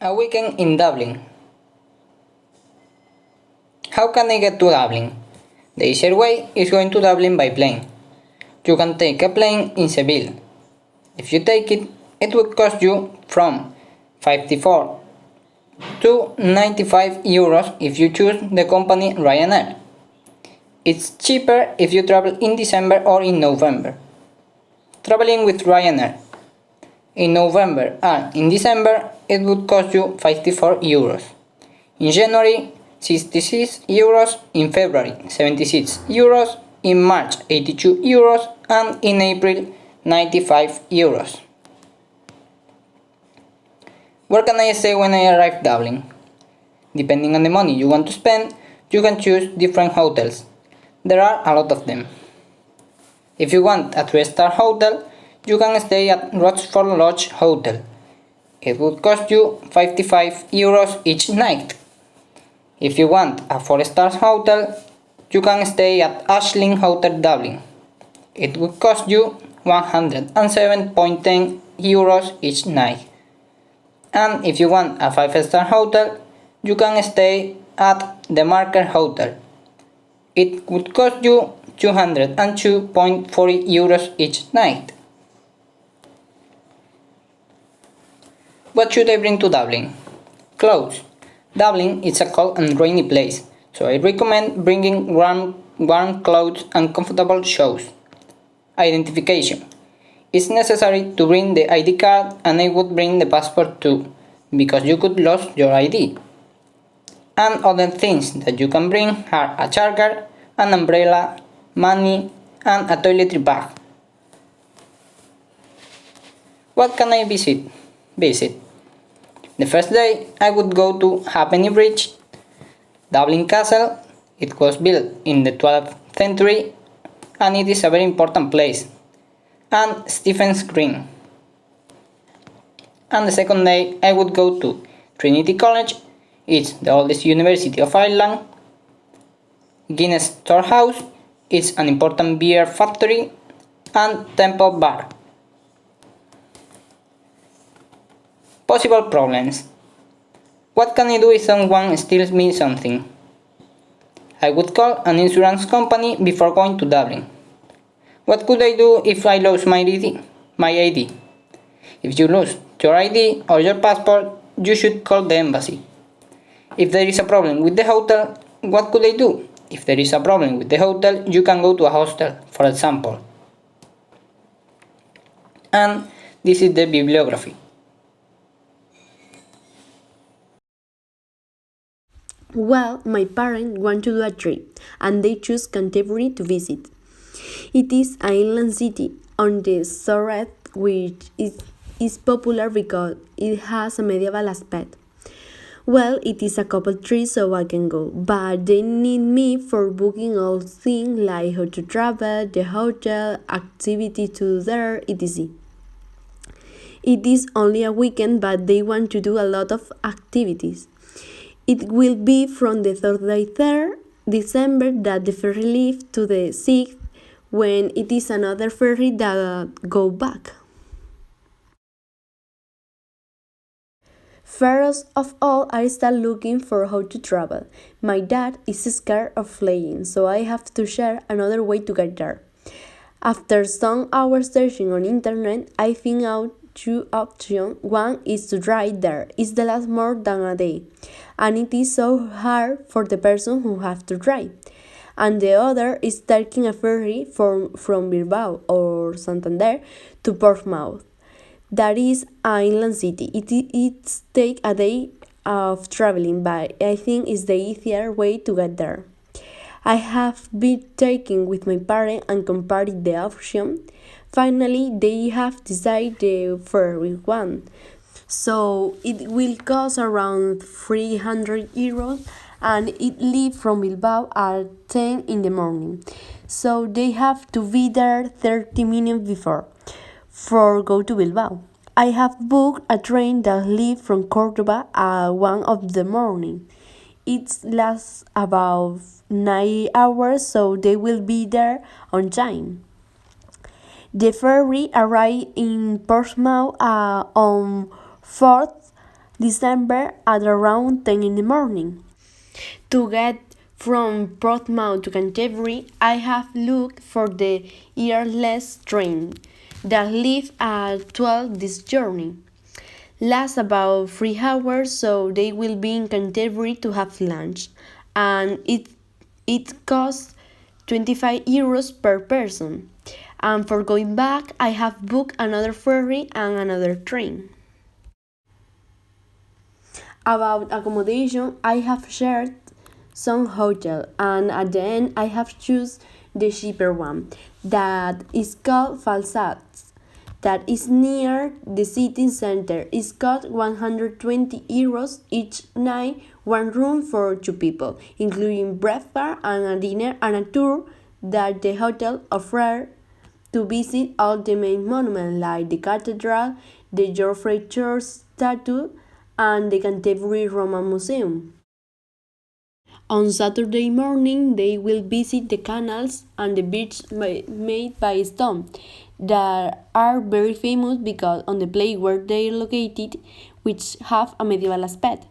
A weekend in Dublin. How can I get to Dublin? The easier way is going to Dublin by plane. You can take a plane in Seville. If you take it, it would cost you from 54 to 95 euros if you choose the company Ryanair. It's cheaper if you travel in December or in November. Traveling with Ryanair in November and in December it would cost you 54 euros. In January 66 euros, in February 76 euros, in March 82 euros and in April 95 euros. Where can I stay when I arrive Dublin? Depending on the money you want to spend, you can choose different hotels. There are a lot of them. If you want a 3-star hotel, you can stay at Rochford Lodge Hotel. It would cost you 55 euros each night. If you want a 4-star hotel, you can stay at Ashling Hotel Dublin. It would cost you 107.10 euros each night. And if you want a 5-star hotel, you can stay at the Marker Hotel. It would cost you 202.40 euros each night. What should I bring to Dublin? Clothes. Dublin is a cold and rainy place, so I recommend bringing warm clothes and comfortable shoes. Identification. It's necessary to bring the ID card, and I would bring the passport too, because you could lose your ID. And other things that you can bring are a charger, an umbrella, money, and a toiletry bag. What can I visit? The first day I would go to Halfpenny Bridge, Dublin Castle. It was built in the 12th century and it is a very important place, and Stephen's Green. And the second day I would go to Trinity College. It's the oldest university of Ireland, Guinness Storehouse, it's an important beer factory, and Temple Bar. Possible problems. What can I do if someone steals me something? I would call an insurance company before going to Dublin. What could I do if I lose my ID? If you lose your ID or your passport, you should call the embassy. If there is a problem with the hotel, what could I do? If there is a problem with the hotel, you can go to a hostel, for example. And this is the bibliography. Well, my parents want to do a trip, and they choose Canterbury to visit. It is an inland city on the Sorrel, which is popular because it has a medieval aspect. Well, it is a couple trip, so I can go, but they need me for booking all things like how to travel, the hotel, activity to there, etc. It is only a weekend, but they want to do a lot of activities. It will be from the 3rd December that the ferry leaves to the 6th, when it is another ferry that go back. First of all, I start looking for how to travel. My dad is scared of flying, so I have to share another way to get there. After some hours searching on internet, I found out 2 options. One is to drive there. It lasts more than a day, and it is so hard for the person who has to drive. And the other is taking a ferry from Bilbao or Santander to Portsmouth. That is an inland city. It takes a day of traveling, but I think it's the easier way to get there. I have been talking with my parents and comparing the options. Finally, they have decided the ferry one. So it will cost around 300 euros, and it leaves from Bilbao at 10 in the morning. So they have to be there 30 minutes before for go to Bilbao. I have booked a train that leaves from Cordoba at 1 of the morning. It lasts about 9 hours, so they will be there on time. The ferry arrived in Portsmouth on 4th December at around 10 in the morning. To get from Portsmouth to Canterbury, I have looked for the earliest train that leaves at 12 this journey. Lasts about 3 hours, so they will be in Canterbury to have lunch, and it costs 25 euros per person. And for going back, I have booked another ferry and another train. About accommodation, I have shared some hotel, and at the end I have choose the cheaper one that is called Falsats, that is near the city center. It's cost 120 euros each night, one room for 2 people, including breakfast and a dinner and a tour that the hotel offers to visit all the main monuments like the cathedral, the Geoffrey Church statue, and the Canterbury Roman Museum. On Saturday morning, they will visit the canals and the beach made by stone that are very famous because on the place where they are located, which have a medieval aspect.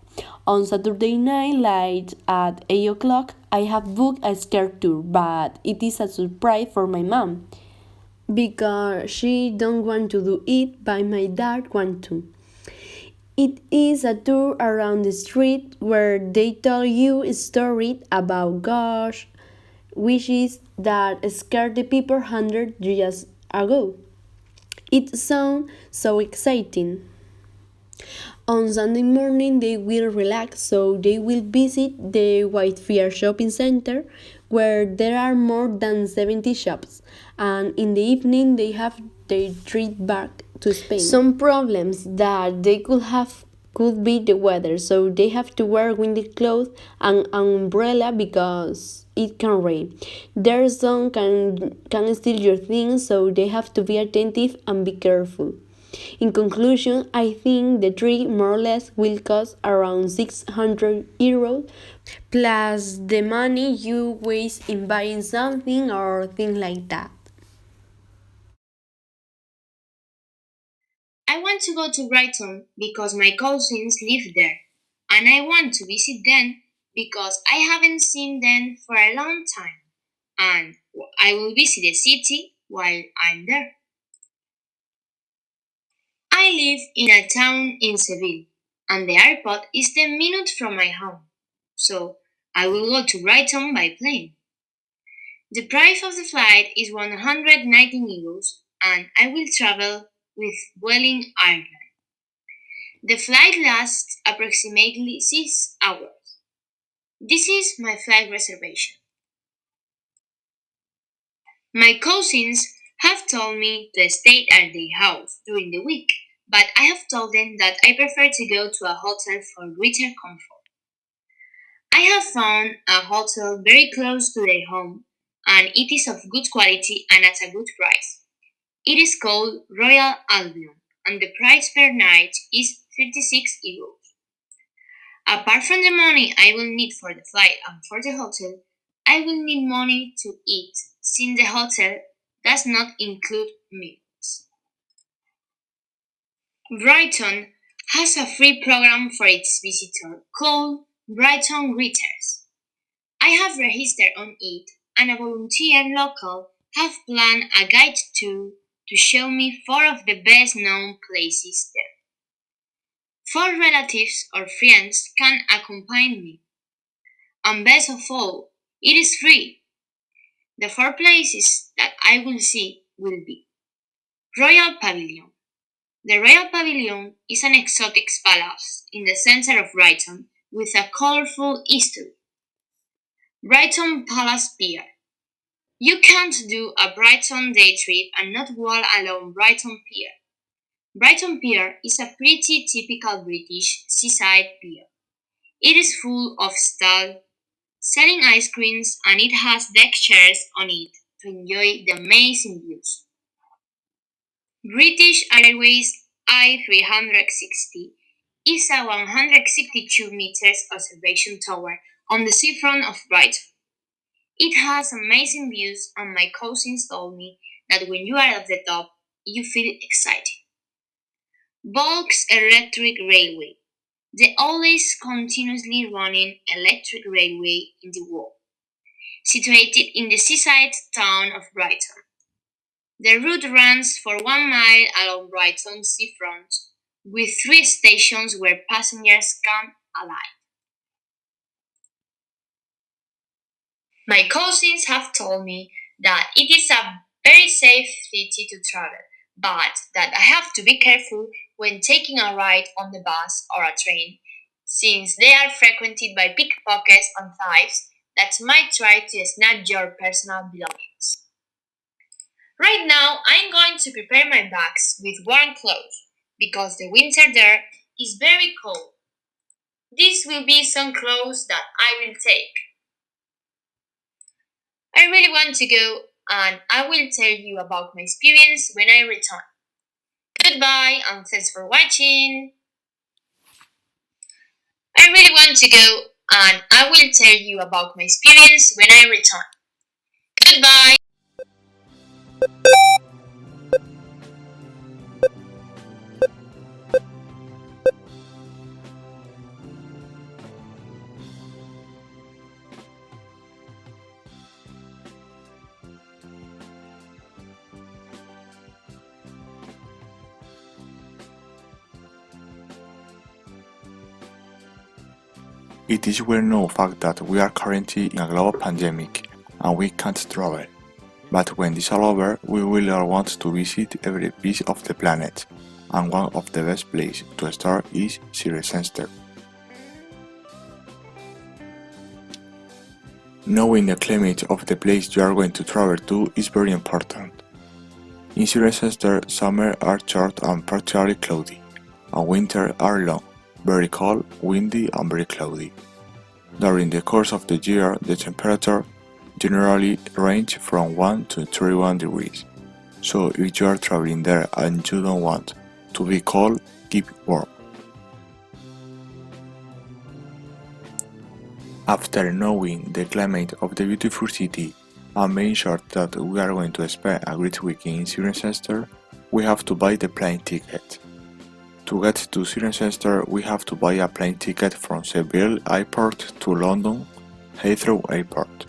On Saturday night, like at 8 o'clock, I have booked a skirt tour, but it is a surprise for my mom because she don't want to do it, but my dad want to. It is a tour around the street where they tell you stories about ghosts, wishes that scared the people 100 years ago. It sounds so exciting. On Sunday morning, they will relax, so they will visit the Whitefield Shopping Center, where there are more than 70 shops, and in the evening, they have their trip back to Spain. Some problems that they could have could be the weather, so they have to wear winter clothes and an umbrella because it can rain. Their sun can steal your things, so they have to be attentive and be careful. In conclusion, I think the trip more or less will cost around 600 euros plus the money you waste in buying something or things like that. I want to go to Brighton because my cousins live there, and I want to visit them because I haven't seen them for a long time, and I will visit the city while I'm there. I live in a town in Seville, and the airport is 10 minutes from my home, so I will go to Brighton by plane. The price of the flight is 119 euros, and I will travel with Vueling Airline. The flight lasts approximately 6 hours. This is my flight reservation. My cousins have told me to stay at their house during the week, but I have told them that I prefer to go to a hotel for greater comfort. I have found a hotel very close to their home, and it is of good quality and at a good price. It is called Royal Albion, and the price per night is 56 euros. Apart from the money I will need for the flight and for the hotel, I will need money to eat, since the hotel does not include meals. Brighton has a free program for its visitors called Brighton Greeters. I have registered on it, and a volunteer local have planned a guide tour to show me 4 of the best known places there. 4 relatives or friends can accompany me. And best of all, it is free. The 4 places that I will see will be Royal Pavilion. The Royal Pavilion is an exotic palace in the center of Brighton with a colorful history. Brighton Palace Pier. You can't do a Brighton day trip and not walk along Brighton Pier. Brighton Pier is a pretty typical British seaside pier. It is full of stalls selling ice creams, and it has deck chairs on it to enjoy the amazing views. British Airways I-360 is a 162 meters observation tower on the seafront of Brighton. It has amazing views, and my cousins told me that when you are at the top, you feel excited. Volks Electric Railway. the oldest continuously running electric railway in the world, situated in the seaside town of Brighton. The route runs for 1 mile along Brighton's seafront, with 3 stations where passengers can alight. My cousins have told me that it is a very safe city to travel, but that I have to be careful when taking a ride on the bus or a train, since they are frequented by pickpockets and thieves that might try to snatch your personal belongings. Right now, I'm going to prepare my bags with warm clothes because the winter there is very cold. These will be some clothes that I will take. I really want to go and I will tell you about my experience when I return. Goodbye and thanks for watching. I really want to go and I will tell you about my experience when I return. Goodbye. It is well-known fact that we are currently in a global pandemic and we can't travel. But when this is all over, we will all want to visit every piece of the planet, and one of the best places to start is Center. Knowing the climate of the place you are going to travel to is very important. In Center, summer are short and partially cloudy, and winter are long, very cold, windy and very cloudy. During the course of the year, the temperature generally range from 1 to 31 degrees. So if you are traveling there and you don't want to be cold, keep warm. After knowing the climate of the beautiful city and being sure that we are going to spend a great weekend in Cirencester, we have to buy the plane ticket. To get to Cirencester, we have to buy a plane ticket from Seville Airport to London Heathrow Airport.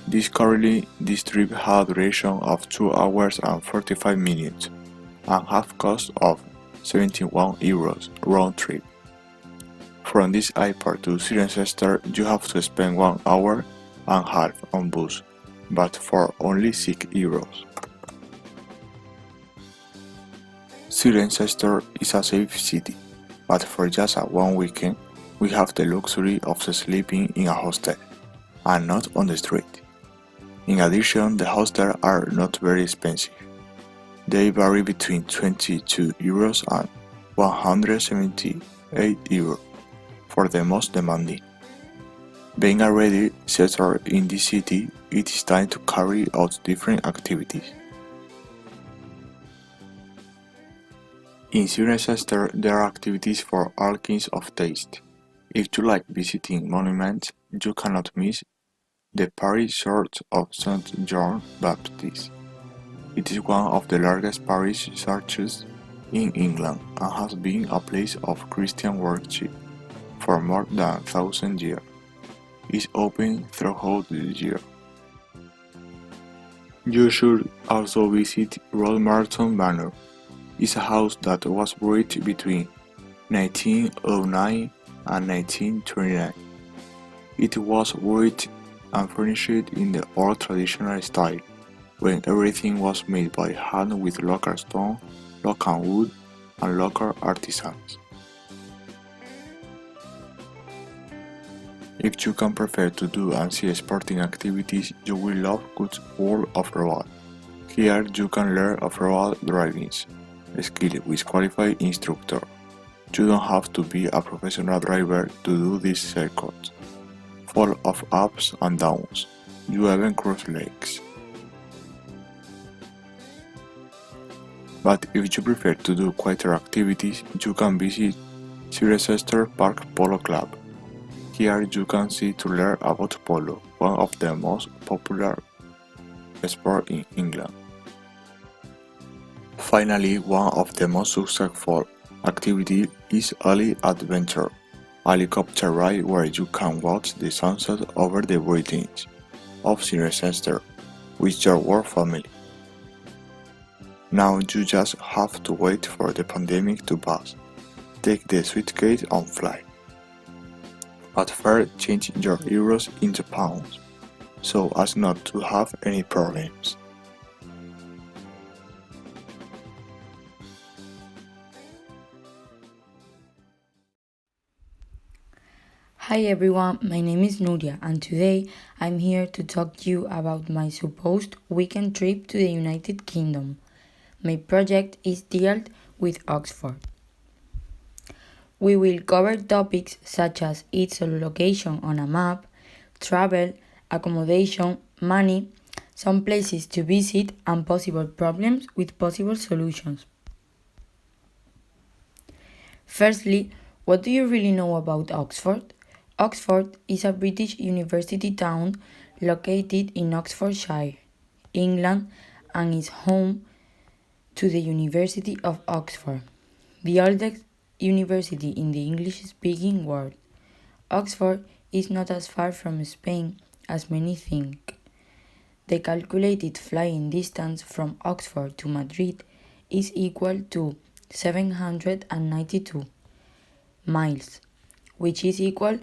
This trip had a duration of 2 hours and 45 minutes and have cost of €71 round trip. From this airport to Cirencester, you have to spend 1 hour and a half on bus, but for only €6. Cirencester is a safe city, but for just one weekend, we have the luxury of sleeping in a hostel, and not on the street. In addition, the hostels are not very expensive. They vary between €22 and €178 for the most demanding. Being already settled in this city, it is time to carry out different activities. In Cirencester, there are activities for all kinds of taste. If you like visiting monuments, you cannot miss the parish church of St. John Baptist. It is one of the largest parish churches in England and has been a place of Christian worship for more than 1,000 years. It is open throughout the year. You should also visit Rodmerton Manor. It's a house that was built between 1909 and 1929. It was built and furnished in the old traditional style, when everything was made by hand with local stone, local wood, and local artisans. If you can prefer to do and see sporting activities, you will love Good World of Road. Here you can learn off-road driving skill with qualified instructor. You don't have to be a professional driver to do this circuit, full of ups and downs. You even cross lakes. But if you prefer to do quieter activities, you can visit Cirencester Park Polo Club. Here you can see to learn about polo, one of the most popular sports in England. Finally, one of the most successful Activity is early adventure, a helicopter ride where you can watch the sunset over the buildings of Cirencester with your work family. Now you just have to wait for the pandemic to pass. Take the suitcase and fly. But first change your euros into pounds, so as not to have any problems. Hi everyone, my name is Nuria and today I'm here to talk to you about my supposed weekend trip to the United Kingdom. My project is dealt with Oxford. We will cover topics such as its location on a map, travel, accommodation, money, some places to visit and possible problems with possible solutions. Firstly, what do you really know about Oxford? Oxford is a British university town located in Oxfordshire, England, and is home to the University of Oxford, the oldest university in the English-speaking world. Oxford is not as far from Spain as many think. The calculated flying distance from Oxford to Madrid is equal to 792 miles, which is equal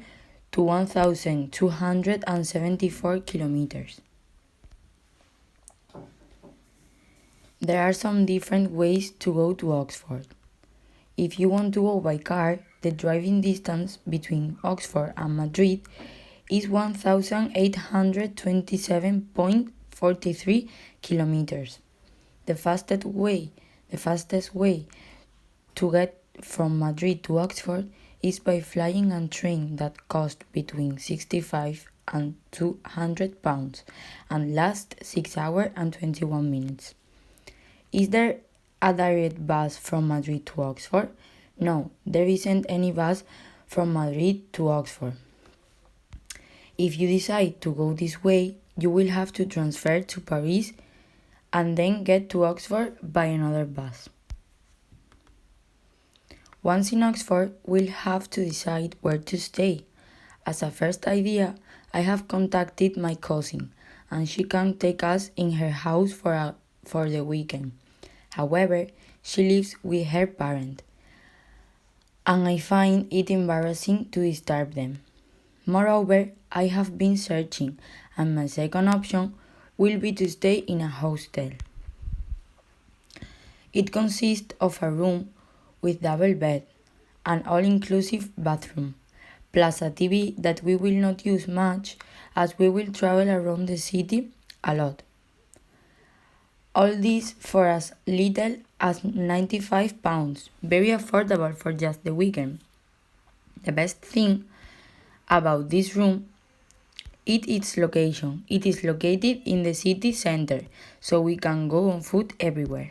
to 1,274 kilometers. There are some different ways to go to Oxford. If you want to go by car, the driving distance between Oxford and Madrid is 1,827.43 kilometers. The fastest way to get from Madrid to Oxford is by flying a train that costs between 65 and 200 pounds and lasts 6 hours and 21 minutes. Is there a direct bus from Madrid to Oxford? No, there isn't any bus from Madrid to Oxford. If you decide to go this way, you will have to transfer to Paris and then get to Oxford by another bus. Once in Oxford, we'll have to decide where to stay. As a first idea, I have contacted my cousin, and she can take us in her house for the weekend. However, she lives with her parents, and I find it embarrassing to disturb them. Moreover, I have been searching, and my second option will be to stay in a hostel. It consists of a room with double bed, an all-inclusive bathroom, plus a TV that we will not use much as we will travel around the city a lot. All this for as little as £95, very affordable for just the weekend. The best thing about this room is its location. It is located in the city center, so we can go on foot everywhere.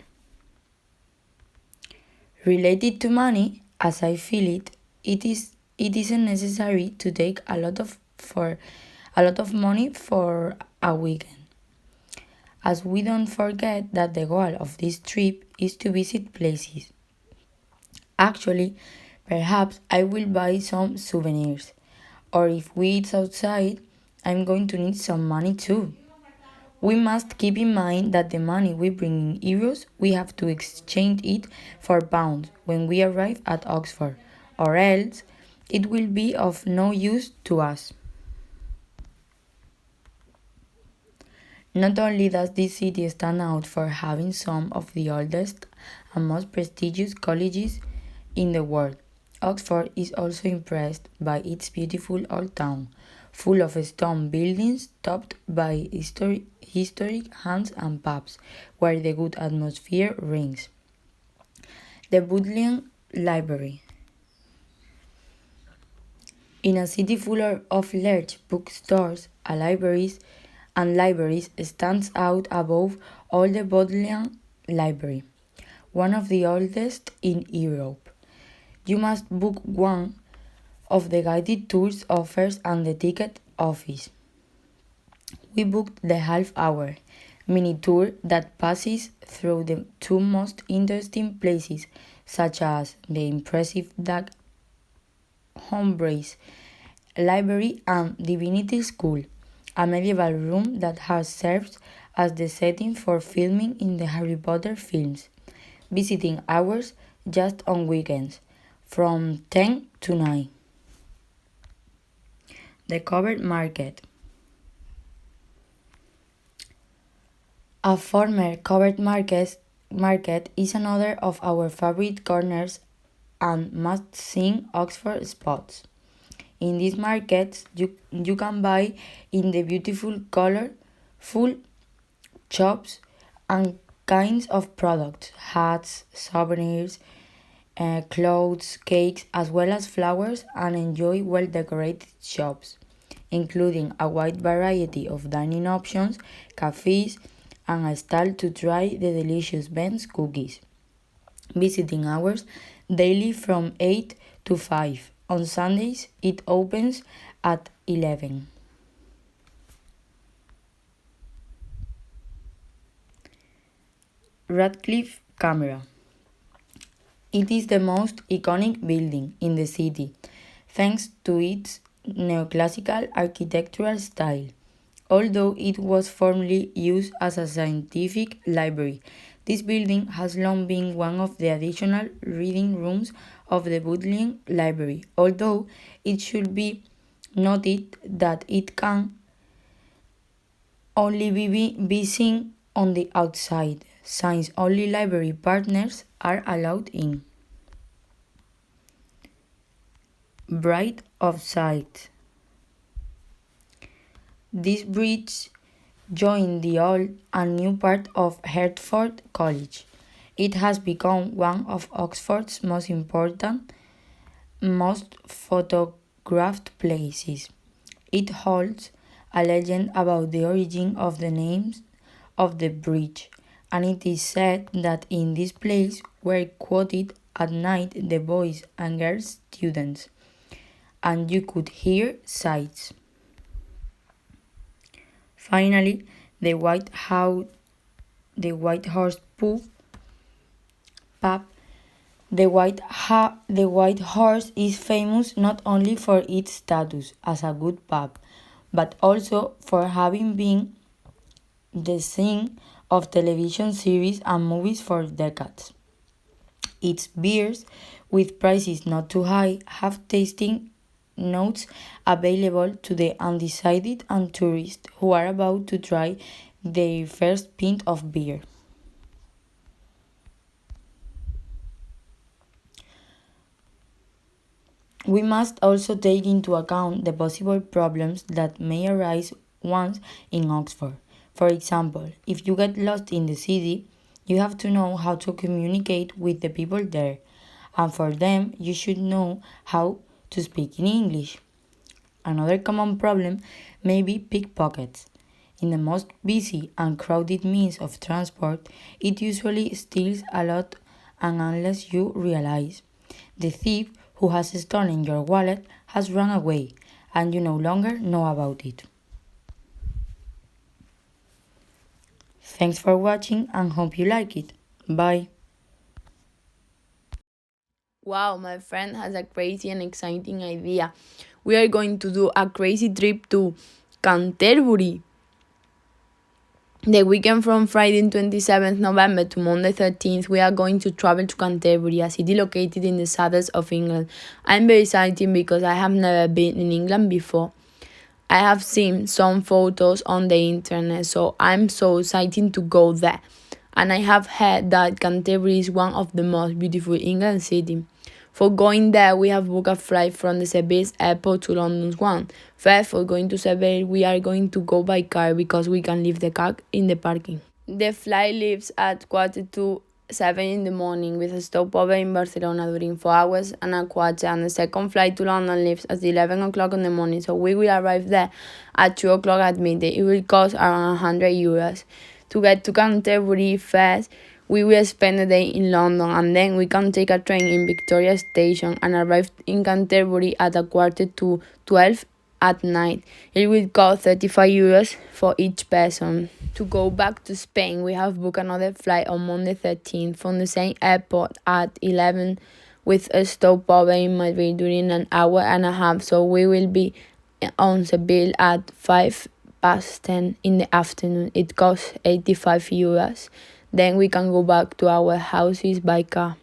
Related to money, as I feel it isn't necessary to take a lot of money for a weekend. As we don't forget that the goal of this trip is to visit places. Actually, perhaps I will buy some souvenirs, or if we eat outside, I'm going to need some money too. We must keep in mind that the money we bring in euros, we have to exchange it for pounds when we arrive at Oxford, or else it will be of no use to us. Not only does this city stand out for having some of the oldest and most prestigious colleges in the world, Oxford is also impressed by its beautiful old town, full of stone buildings topped by historic hands and pubs, where the good atmosphere reigns. The Bodleian Library. In a city full of large bookstores and libraries stands out above all the Bodleian Library, one of the oldest in Europe. You must book one of the guided tours offers and the ticket office. We booked the half-hour mini tour that passes through the two most interesting places such as the impressive Dag Humphreys Library and Divinity School, a medieval room that has served as the setting for filming in the Harry Potter films. Visiting hours just on weekends, from 10 to 9. The covered market. A former covered market is another of our favorite corners and must-see Oxford spots. In these markets, you can buy in the beautiful, colorful shops and kinds of products, hats, souvenirs, clothes, cakes, as well as flowers, and enjoy well-decorated shops, including a wide variety of dining options, cafes, and a stall to try the delicious Ben's cookies. Visiting hours daily from 8 to 5. On Sundays, it opens at 11. Radcliffe Camera. It is the most iconic building in the city, thanks to its neoclassical architectural style. Although it was formerly used as a scientific library, this building has long been one of the additional reading rooms of the Bodleian Library, although it should be noted that it can only be seen on the outside, since only library partners are allowed in. Bride of Sight. This bridge joined the old and new part of Hertford College. It has become one of Oxford's most important, most photographed places. It holds a legend about the origin of the names of the bridge, and it is said that in this place were quoted at night the boys and girls students, and you could hear sights. Finally, the White Horse pub. The White Horse is famous not only for its status as a good pub, but also for having been the scene of television series and movies for decades. Its beers, with prices not too high, have tasting notes available to the undecided and tourists who are about to try their first pint of beer. We must also take into account the possible problems that may arise once in Oxford. For example, if you get lost in the city, you have to know how to communicate with the people there, and for them, you should know how to speak in English. Another common problem may be pickpockets. In the most busy and crowded means of transport, it usually steals a lot, and unless you realize, the thief who has stolen your wallet has run away, and you no longer know about it. Thanks for watching and hope you like it. Bye. Wow, my friend has a crazy and exciting idea. We are going to do a crazy trip to Canterbury. The weekend from Friday 27th November to Monday 13th, we are going to travel to Canterbury, a city located in the south of England. I'm very excited because I have never been in England before. I have seen some photos on the internet, so I'm so excited to go there. And I have heard that Canterbury is one of the most beautiful England cities. For going there, we have booked a flight from the Seville airport to London's one. First, for going to Seville, we are going to go by car because we can leave the car in the parking. The flight leaves at 7:15 in the morning with a stopover in Barcelona during 4 hours and a quarter, and the second flight to London leaves at 11 o'clock in the morning, so we will arrive there at 2 o'clock at midday. It will cost around €100. To get to Canterbury first, we will spend the day in London, and then we can take a train in Victoria Station and arrive in Canterbury at 11:45 at night. It will cost 35 euros for each person. To go back to Spain, we have booked another flight on Monday 13th from the same airport at 11 with a stopover in Madrid during an hour and a half, so we will be on Seville at 10 in the afternoon. It costs 85 euros. Then we can go back to our houses by car.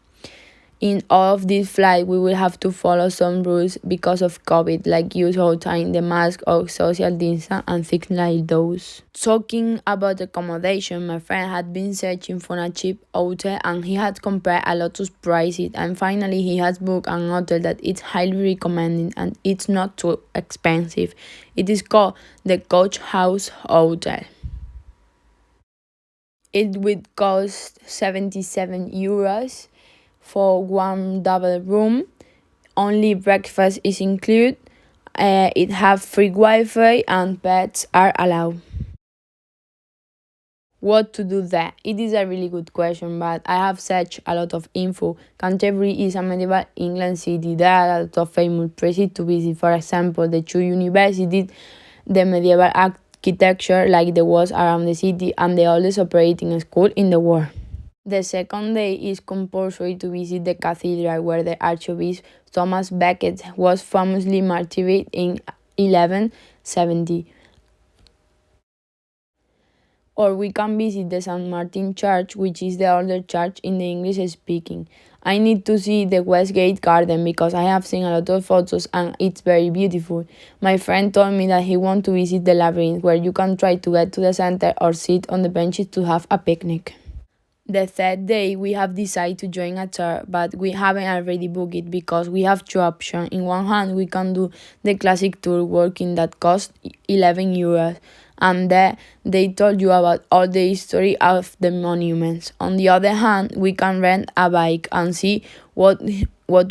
In all of these flights, we will have to follow some rules because of COVID, like use all time the mask or social distance and things like those. Talking about accommodation, my friend had been searching for a cheap hotel and he had compared a lot of prices, and finally he has booked an hotel that is highly recommended and it's not too expensive. It is called the Coach House Hotel. It would cost 77 euros for one double room. Only breakfast is included. It have free Wi-Fi and pets are allowed. What to do there? It is a really good question, but I have searched a lot of info. Canterbury is a medieval England city. There are a lot of famous places to visit. For example, the two universities, the medieval architecture like the walls around the city, and the oldest operating school in the world. The second day is compulsory to visit the cathedral where the Archbishop Thomas Becket was famously martyred in 1170. Or we can visit the St. Martin Church, which is the older church in the English speaking. I need to see the Westgate Garden because I have seen a lot of photos and it's very beautiful. My friend told me that he wants to visit the labyrinth where you can try to get to the center or sit on the benches to have a picnic. The third day, we have decided to join a tour, but we haven't already booked it because we have two options. In one hand, we can do the classic tour walking that costs 11 euros, and there they told you about all the history of the monuments. On the other hand, we can rent a bike and see what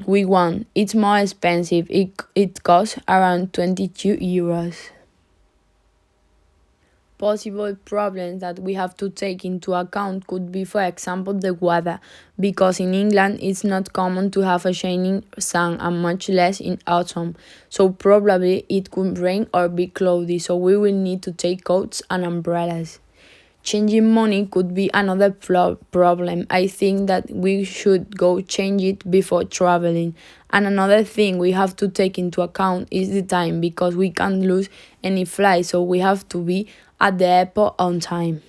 we want. It's more expensive. It costs around 22 euros. Possible problems that we have to take into account could be, for example, the weather, because in England it's not common to have a shining sun and much less in autumn, so probably it could rain or be cloudy, so we will need to take coats and umbrellas. Changing money could be another problem. I think that we should go change it before traveling. And another thing we have to take into account is the time, because we can't lose any flight, so we have to be at the airport on time.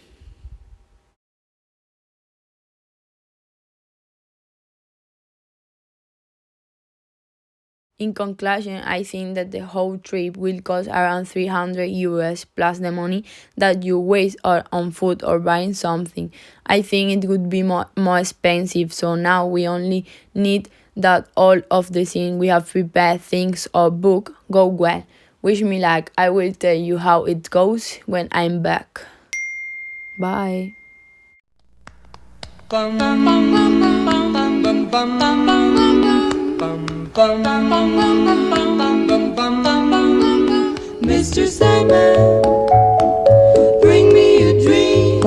In conclusion, I think that the whole trip will cost around 300 euros plus the money that you waste on food or buying something. I think it would be more expensive, so now we only need that all of the things we have prepared, things or book, go well. Wish me luck. I will tell you how it goes when I'm back. Bye. Mr. Sandman, bring me a dream.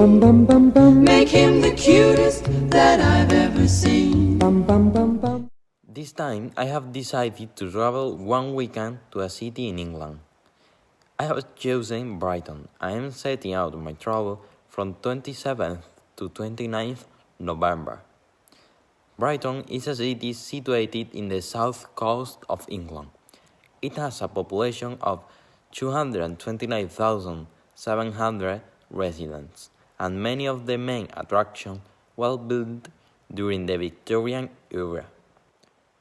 Make him the cutest that I've ever seen. This time I have decided to travel one weekend to a city in England. I have chosen Brighton. I am setting out my travel from 27th to 29th November. Brighton is a city situated in the south coast of England. It has a population of 229,700 residents, and many of the main attractions were built during the Victorian era.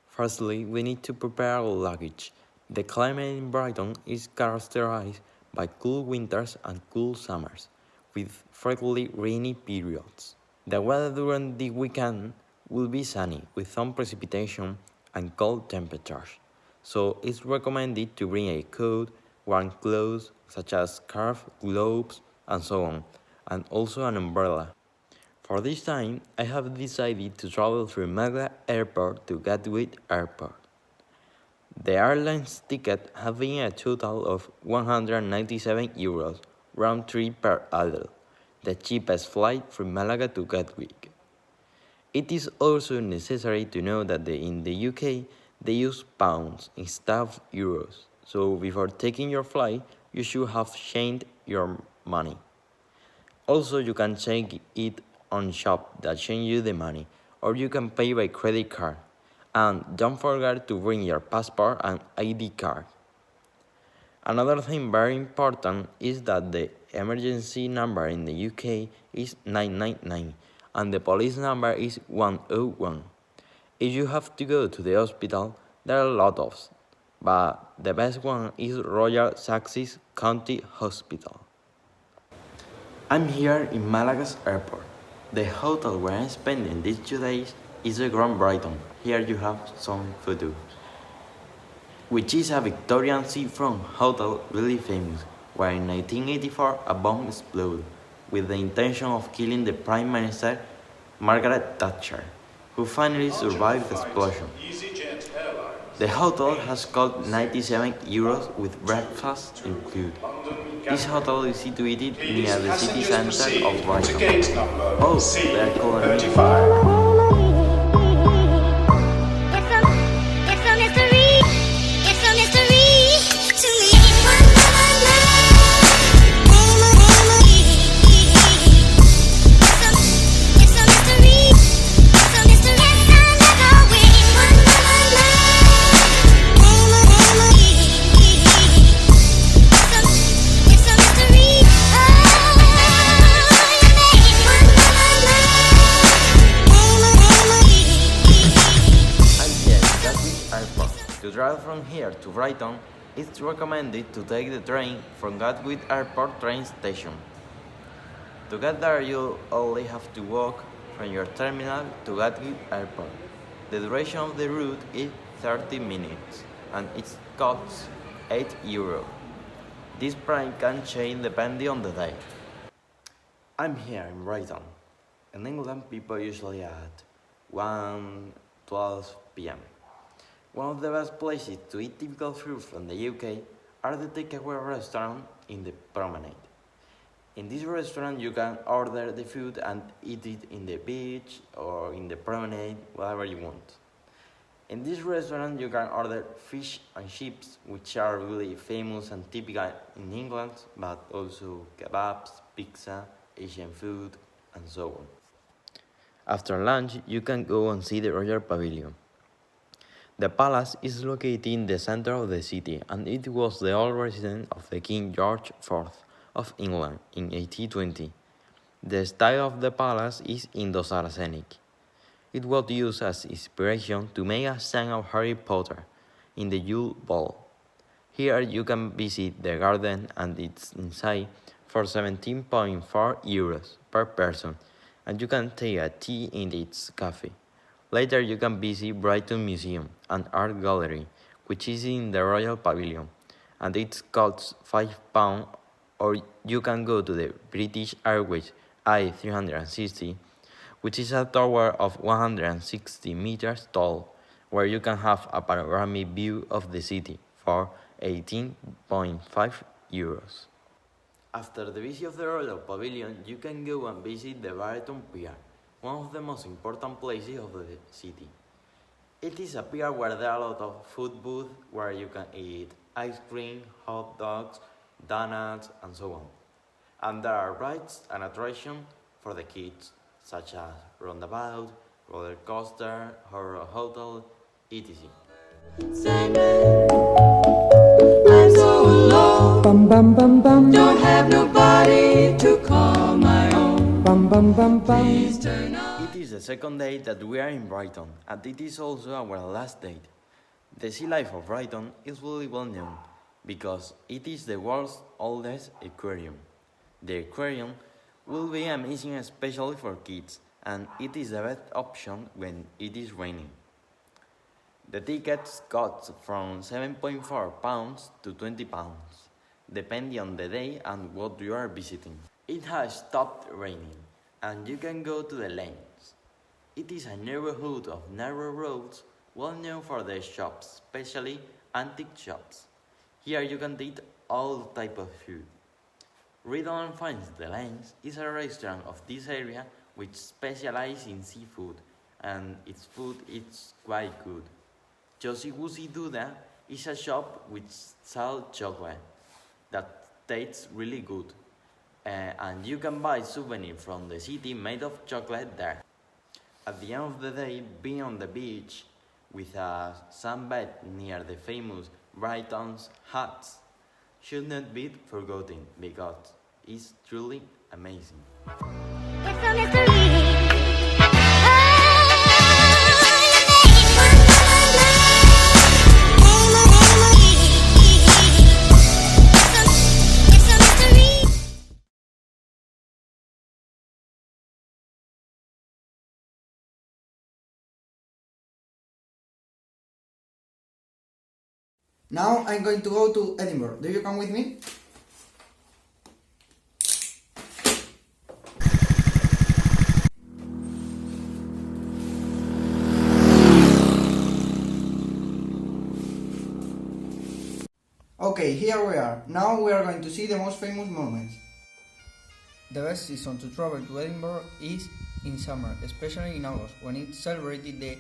Firstly, we need to prepare our luggage. The climate in Brighton is characterized by cool winters and cool summers, with frequently rainy periods. The weather during the weekend will be sunny, with some precipitation and cold temperatures, so it's recommended to bring a coat, warm clothes such as scarf, gloves, and so on, and also an umbrella. For this time, I have decided to travel through Malaga Airport to Gatwick Airport. The airline's ticket have been a total of 197 euros round trip per adult, the cheapest flight from Malaga to Gatwick. It is also necessary to know that in the UK they use pounds instead of euros. so before taking your flight, you should have changed your money. Also, you can check it on shop that change you the money, or you can pay by credit card. And don't forget to bring your passport and ID card. Another thing very important is that the emergency number in the UK is 999 and the police number is 101. If you have to go to the hospital, there are a lot of, but the best one is Royal Sussex County Hospital. I'm here in Malaga's airport. The hotel where I'm spending these 2 days is the Grand Brighton. Here you have some photos, which is a Victorian seafront hotel really famous, where in 1984 a bomb exploded with the intention of killing the Prime Minister Margaret Thatcher, who finally survived the explosion. The hotel has cost €97 with breakfast included. This hotel is situated near the city center of Brighton. Oh, they are calling me. To drive from here to Brighton, it's recommended to take the train from Gatwick Airport train station. To get there, you only have to walk from your terminal to Gatwick Airport. The duration of the route is 30 minutes and it costs €8. This price can change depending on the day. I'm here in Brighton. In England, people usually at 1:12 p.m. One of the best places to eat typical food from the UK are the takeaway restaurant in the promenade. In this restaurant you can order the food and eat it in the beach or in the promenade, whatever you want. In this restaurant you can order fish and chips, which are really famous and typical in England, but also kebabs, pizza, Asian food, and so on. After lunch you can go and see the Royal Pavilion. The palace is located in the center of the city, and it was the old residence of the King George IV of England in 1820. The style of the palace is Indo-Saracenic. It was used as inspiration to make a scene of Harry Potter in the Yule Ball. Here you can visit the garden and its inside for €17.4 per person, and you can take a tea in its cafe. Later you can visit Brighton Museum and Art Gallery, which is in the Royal Pavilion, and it costs £5, or you can go to the British Airways I-360, which is a tower of 160 meters tall, where you can have a panoramic view of the city for €18.5. After the visit of the Royal Pavilion, you can go and visit the Brighton Pier, one of the most important places of the city. It is a pier where there are a lot of food booths where you can eat ice cream, hot dogs, donuts, and so on. And there are rides and attractions for the kids, such as roundabout, roller coaster, horror hotel, etc. Sandman, I'm so alone. Bum, bum, bum, bum. Don't have nobody to call my own. Bum, bum, bum, bum. Please turn on. It is the second day that we are in Brighton, and it is also our last day. The sea life of Brighton is really well known, because it is the world's oldest aquarium. The aquarium will be amazing especially for kids, and it is the best option when it is raining. The tickets cost from £7.4 to £20, depending on the day and what you are visiting. It has stopped raining, and you can go to the lanes. It is a neighborhood of narrow roads, well known for their shops, especially antique shops. Here you can eat all type of food. Riddle and Finds the Lanes is a restaurant of this area which specializes in seafood, and its food is quite good. Josie Woosy Duda is a shop which sells chocolate that tastes really good. And you can buy souvenirs from the city made of chocolate there. At the end of the day, being on the beach with a sunbed near the famous Brighton's huts should not be forgotten because it's truly amazing. It's a mystery. Now I'm going to go to Edinburgh. Do you come with me? Okay, here we are. Now we are going to see the most famous monuments. The best season to travel to Edinburgh is in summer, especially in August, when it's celebrated the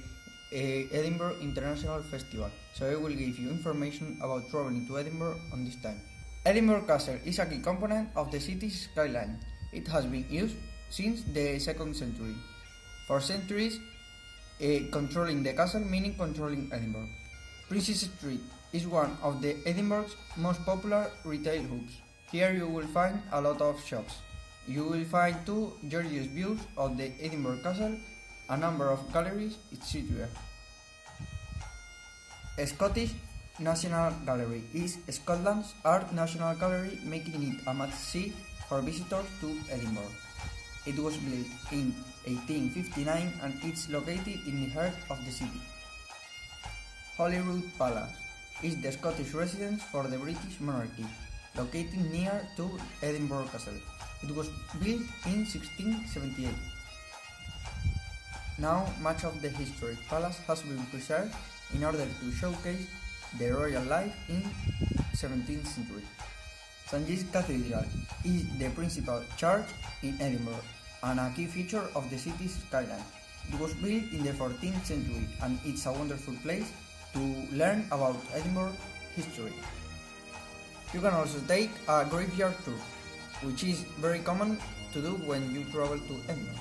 Edinburgh International Festival. So I will give you information about traveling to Edinburgh on this time. Edinburgh Castle is a key component of the city's skyline. It has been used since the 2nd century. For centuries, controlling the castle meaning controlling Edinburgh. Princess Street is one of the Edinburgh's most popular retail hubs. Here you will find a lot of shops. You will find two gorgeous views of the Edinburgh Castle, a number of galleries, etc. Scottish National Gallery is Scotland's art national gallery, making it a must-see for visitors to Edinburgh. It was built in 1859 and it's located in the heart of the city. Holyrood Palace is the Scottish residence for the British monarchy, located near to Edinburgh Castle. It was built in 1678. Now much of the historic palace has been preserved in order to showcase the royal life in 17th century. St. Giles Cathedral is the principal church in Edinburgh and a key feature of the city's skyline. It was built in the 14th century and it's a wonderful place to learn about Edinburgh history. You can also take a graveyard tour, which is very common to do when you travel to Edinburgh.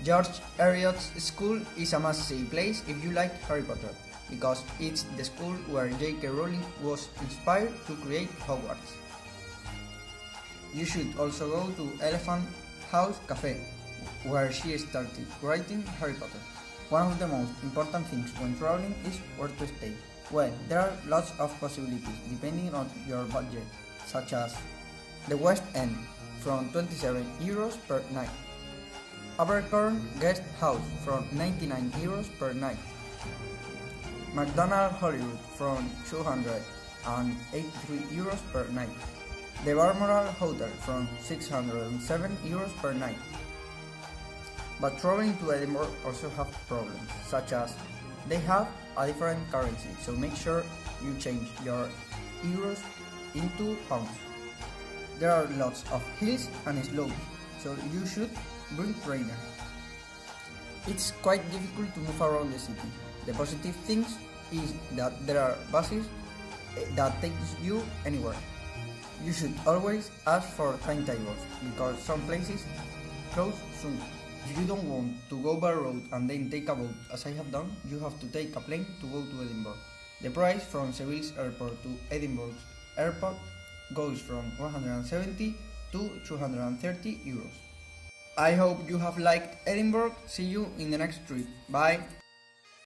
George Eliot's School is a must-see place if you like Harry Potter, because it's the school where J.K. Rowling was inspired to create Hogwarts. You should also go to Elephant House Cafe, where she started writing Harry Potter. One of the most important things when traveling is where to stay. Well, there are lots of possibilities depending on your budget, such as the West End from €27 per night, Abercorn Guest House from €99 per night, McDonald Holyrood from €283 per night, the Balmoral Hotel from €607 per night. But traveling to Edinburgh also have problems, such as they have a different currency, so make sure you change your euros into pounds. There are lots of hills and slopes, so you should bring trainers. It's quite difficult to move around the city. The positive things is that there are buses that take you anywhere. You should always ask for timetables, because some places close soon. If you don't want to go by road and then take a boat, as I have done, you have to take a plane to go to Edinburgh. The price from Seville's airport to Edinburgh's airport goes from 170 to 230 euros. I hope you have liked Edinburgh. See you in the next trip. Bye!